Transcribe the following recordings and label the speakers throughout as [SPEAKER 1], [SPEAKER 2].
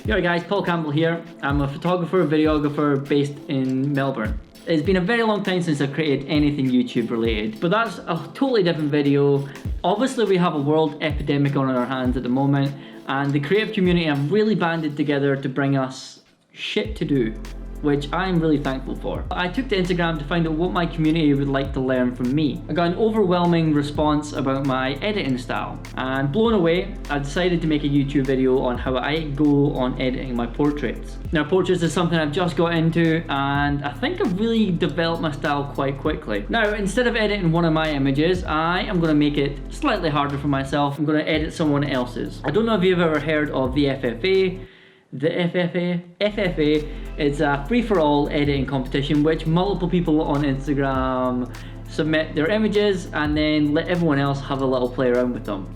[SPEAKER 1] Yo guys, Paul Campbell here. I'm a photographer, videographer based in Melbourne. It's been a very long time since I've created anything YouTube related, but that's a totally different video. Obviously we have a world epidemic on our hands at the moment, and the creative community have really banded together to bring us shit to do, which I'm really thankful for. I took to Instagram to find out what my community would like to learn from me. I got an overwhelming response about my editing style, and blown away, I decided to make a YouTube video on how I go on editing my portraits. Now, portraits is something I've just got into, and I think I've really developed my style quite quickly. Now, instead of editing one of my images, I am going to make it slightly harder for myself. I'm going to edit someone else's. I don't know if you've ever heard of the FFA. The FFA is a free-for-all editing competition which multiple people on Instagram submit their images and then let everyone else have a little play around with them.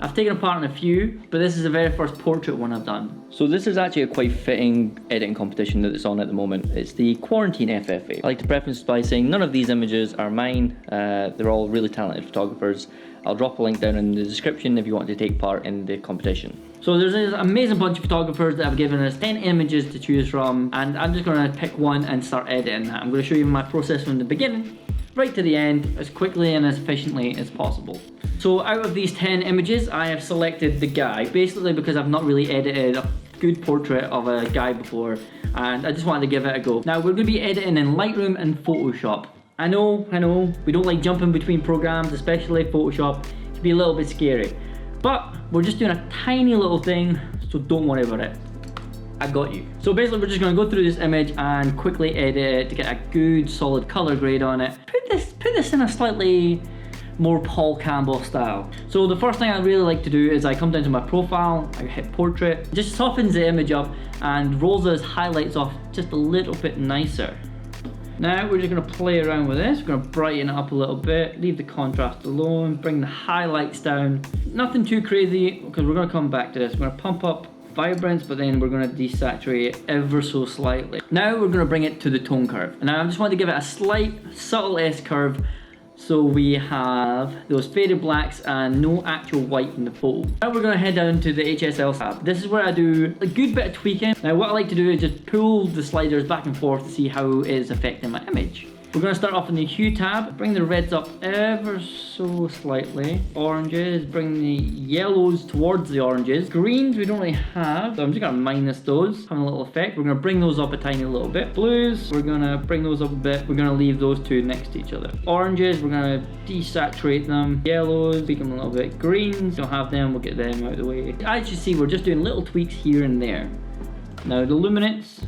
[SPEAKER 1] I've taken part in a few, but this is the very first portrait one I've done. So this is actually a quite fitting editing competition that is on at the moment. It's the Quarantine FFA. I like to preface by saying none of these images are mine. They're all really talented photographers. I'll drop a link down in the description if you want to take part in the competition. So there's an amazing bunch of photographers that have given us 10 images to choose from, and I'm just going to pick one and start editing. I'm going to show you my process from the beginning right to the end as quickly and as efficiently as possible. So out of these 10 images, I have selected the guy, basically because I've not really edited a good portrait of a guy before, and I just wanted to give it a go. Now we're going to be editing in Lightroom and Photoshop. I know, we don't like jumping between programs, especially Photoshop. It can be a little bit scary. But we're just doing a tiny little thing, so don't worry about it. I got you. So basically we're just going to go through this image and quickly edit it to get a good solid color grade on it. Put this in a slightly more Paul Campbell style. So the first thing I really like to do is I come down to my profile, I hit portrait, just softens the image up and rolls those highlights off just a little bit nicer. Now we're just going to play around with this. We're going to brighten it up a little bit, leave the contrast alone, bring the highlights down. Nothing too crazy because we're going to come back to this. We're going to pump up vibrance, but then we're going to desaturate it ever so slightly. Now we're going to bring it to the tone curve. And I just want to give it a slight, subtle S-curve so we have those faded blacks and no actual white in the photo. Now we're going to head down to the HSL tab. This is where I do a good bit of tweaking. Now what I like to do is just pull the sliders back and forth to see how it is affecting my image. We're going to start off in the hue tab, bring the reds up ever so slightly. Oranges, bring the yellows towards the oranges. Greens we don't really have, so I'm just going to minus those, having a little effect. We're going to bring those up a tiny little bit. Blues, we're going to bring those up a bit. We're going to leave those two next to each other. Oranges, we're going to desaturate them. Yellows, tweak them a little bit. Greens, don't have them, we'll get them out of the way. As you see, we're just doing little tweaks here and there. Now the luminance,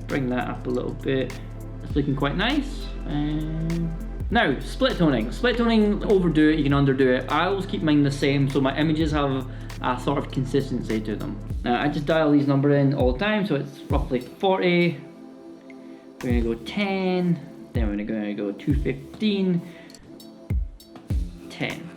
[SPEAKER 1] bring that up a little bit. It's looking quite nice. Now, split toning. Split toning, overdo it, you can underdo it. I always keep mine the same so my images have a sort of consistency to them. Now, I just dial these numbers in all the time, so it's roughly 40. We're gonna go 10, then we're gonna go 215, 10.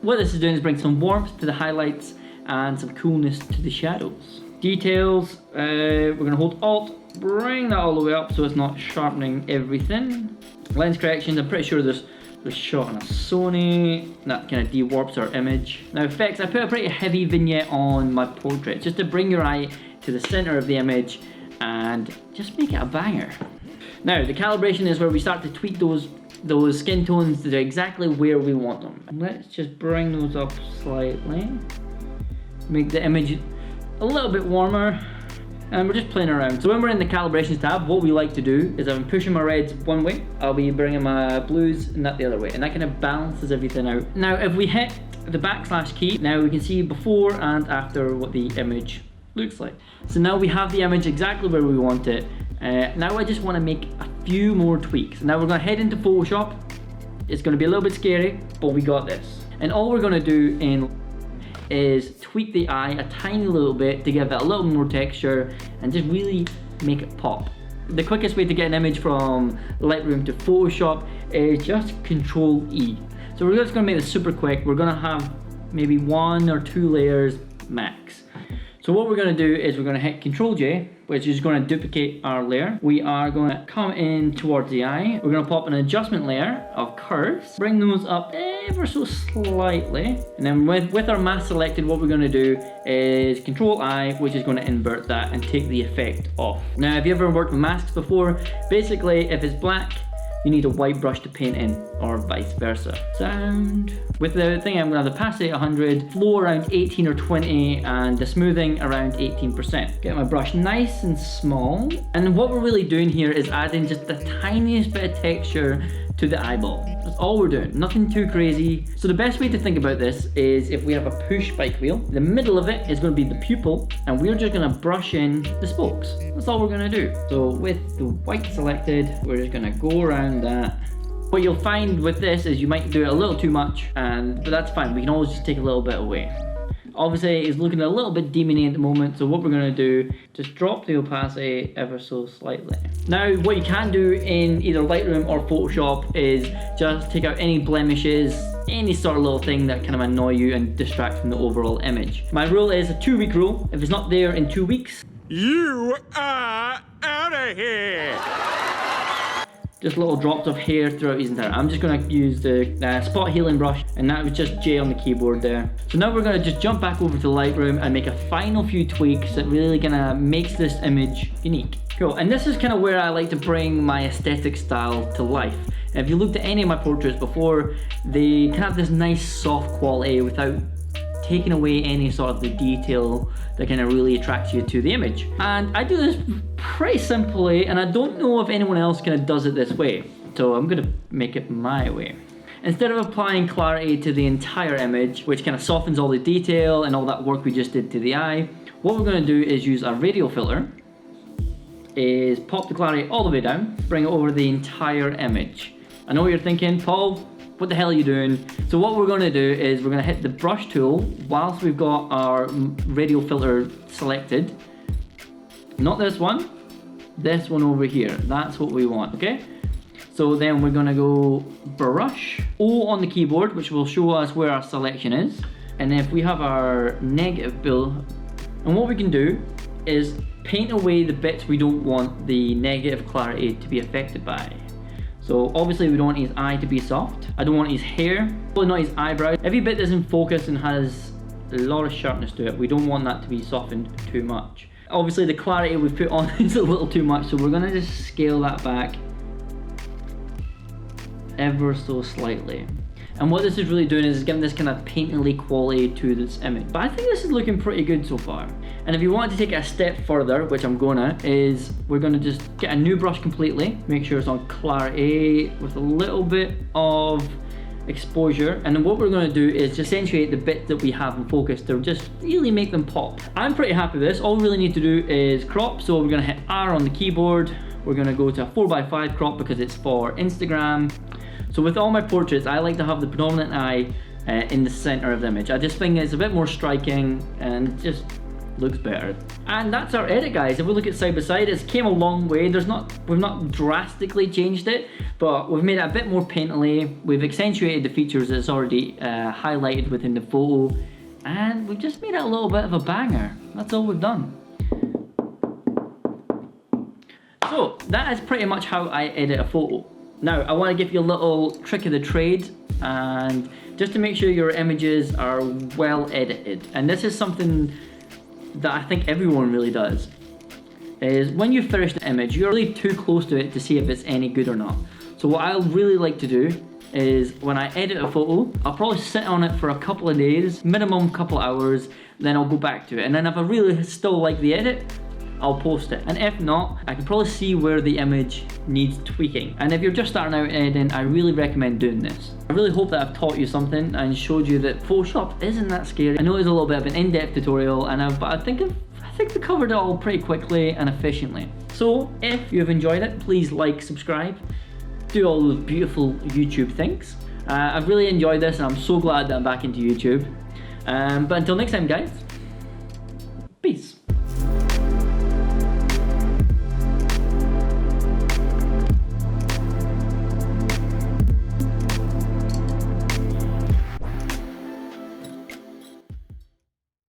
[SPEAKER 1] What this is doing is bring some warmth to the highlights and some coolness to the shadows. Details, we're going to hold Alt, bring that all the way up so it's not sharpening everything. Lens corrections, I'm pretty sure there's shot on a Sony, that kind of de-warps our image. Now effects, I put a pretty heavy vignette on my portrait just to bring your eye to the center of the image and just make it a banger. Now the calibration is where we start to tweak those skin tones to exactly where we want them. Let's just bring those up slightly, make the image a little bit warmer, and we're just playing around. So when we're in the calibrations tab, what we like to do is I'm pushing my reds one way, I'll be bringing my blues and that the other way, and that kind of balances everything out. Now if we hit the backslash key, now we can see before and after what the image looks like. So now we have the image exactly where we want it. Now I just want to make a few more tweaks. Now we're going to head into Photoshop. It's going to be a little bit scary, but we got this. And all we're going to do is tweak the eye a tiny little bit to give it a little more texture and just really make it pop. The quickest way to get an image from Lightroom to Photoshop is just Control E. So we're just going to make this super quick. We're going to have maybe 1 or 2 layers max. So So what we're going to do is we're going to hit Control J, which is going to duplicate our layer. We are going to come in towards the eye. We're going to pop an adjustment layer of curves, bring those up ever so slightly. And then with our mask selected, what we're going to do is Control I, which is going to invert that and take the effect off. Now, have you ever worked with masks before? Basically, if it's black, you need a white brush to paint in, or vice versa. Sound. With the thing, I'm gonna have the opacity 100, flow around 18 or 20, and the smoothing around 18%. Get my brush nice and small. And what we're really doing here is adding just the tiniest bit of texture to the eyeball. That's all we're doing, nothing too crazy. So the best way to think about this is if we have a push bike wheel, the middle of it is going to be the pupil, and we're just going to brush in the spokes. That's all we're going to do. So with the white selected, we're just going to go around that. What you'll find with this is you might do it a little too much, but that's fine. We can always just take a little bit away. Obviously, it's looking a little bit demony at the moment, so what we're going to do, just drop the opacity ever so slightly. Now, what you can do in either Lightroom or Photoshop is just take out any blemishes, any sort of little thing that kind of annoy you and distract from the overall image. My rule is a 2-week rule. If it's not there in 2 weeks,
[SPEAKER 2] you are out of here.
[SPEAKER 1] Just little drops of hair throughout his entire. I'm just going to use the spot healing brush, and that was just J on the keyboard there. So now we're going to just jump back over to Lightroom and make a final few tweaks that really kind of makes this image unique. Cool, and this is kind of where I like to bring my aesthetic style to life. And if you looked at any of my portraits before, they kind of have this nice soft quality without taking away any sort of the detail that kind of really attracts you to the image. And I do this pretty simply, and I don't know if anyone else kind of does it this way. So I'm gonna make it my way. Instead of applying clarity to the entire image, which kind of softens all the detail and all that work we just did to the eye, what we're gonna do is use a radial filter, is pop the clarity all the way down, bring it over the entire image. I know what you're thinking, Paul, what the hell are you doing? So what we're going to do is we're going to hit the brush tool whilst we've got our radial filter selected. Not this one over here. That's what we want, okay? So then we're going to go brush O on the keyboard, which will show us where our selection is. And then if we have our negative bill, and what we can do is paint away the bits we don't want the negative clarity to be affected by. So obviously we don't want his eye to be soft. I don't want his hair, probably not his eyebrows. Every bit that's in focus and has a lot of sharpness to it, we don't want that to be softened too much. Obviously the clarity we've put on is a little too much, so we're gonna just scale that back ever so slightly. And what this is really doing is giving this kind of painterly quality to this image. But I think this is looking pretty good so far. And if you want to take it a step further, which I'm gonna, is we're gonna just get a new brush completely, make sure it's on clarity with a little bit of exposure. And then what we're gonna do is just accentuate the bit that we have in focus to just really make them pop. I'm pretty happy with this. All we really need to do is crop. So we're gonna hit R on the keyboard. We're gonna go to a 4:5 crop because it's for Instagram. So with all my portraits, I like to have the predominant eye in the center of the image. I just think it's a bit more striking and it just looks better. And that's our edit, guys. If we look at side by side, it's came a long way. We've not drastically changed it, but we've made it a bit more painterly. We've accentuated the features that's already highlighted within the photo, and we've just made it a little bit of a banger. That's all we've done. So that is pretty much how I edit a photo. Now, I want to give you a little trick of the trade, and just to make sure your images are well edited. And this is something that I think everyone really does, is when you finish the image, you're really too close to it to see if it's any good or not. So what I really like to do is when I edit a photo, I'll probably sit on it for a couple of days, minimum couple hours, then I'll go back to it. And then if I really still like the edit, I'll post it. And if not, I can probably see where the image needs tweaking. And if you're just starting out editing, I really recommend doing this. I really hope that I've taught you something and showed you that Photoshop isn't that scary. I know it's a little bit of an in-depth tutorial, but I think we covered it all pretty quickly and efficiently. So if you've enjoyed it, please like, subscribe, do all those beautiful YouTube things. I've really enjoyed this and I'm so glad that I'm back into YouTube. But until next time, guys,